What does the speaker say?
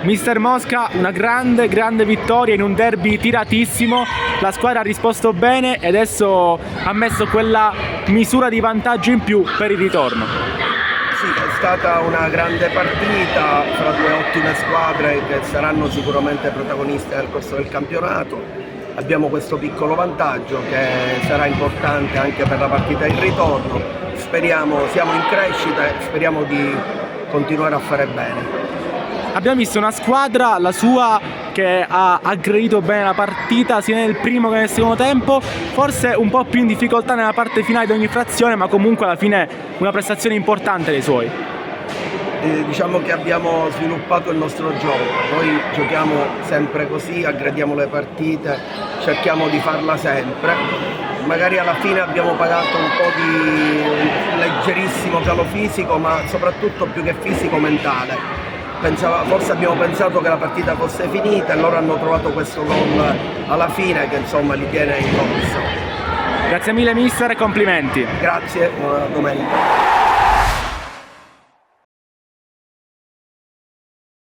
Mister Mosca, una grande vittoria in un derby tiratissimo, la squadra ha risposto bene e adesso ha messo quella misura di vantaggio in più per il ritorno. Sì, è stata una grande partita fra due ottime squadre che saranno sicuramente protagoniste nel corso del campionato. Abbiamo questo piccolo vantaggio che sarà importante anche per la partita in ritorno. Speriamo, siamo in crescita e speriamo di continuare a fare bene. Abbiamo visto una squadra, la sua, che ha aggredito bene la partita sia nel primo che nel secondo tempo, forse un po' più in difficoltà nella parte finale di ogni frazione, ma comunque alla fine una prestazione importante dei suoi. Diciamo che abbiamo sviluppato il nostro gioco, noi giochiamo sempre così, aggrediamo le partite, cerchiamo di farla sempre. Magari alla fine abbiamo pagato un po' di leggerissimo calo fisico, ma soprattutto più che fisico mentale. Forse abbiamo pensato che la partita fosse finita e loro hanno trovato questo gol alla fine che insomma li tiene in corso. Grazie mille mister e complimenti. Grazie, buona domenica.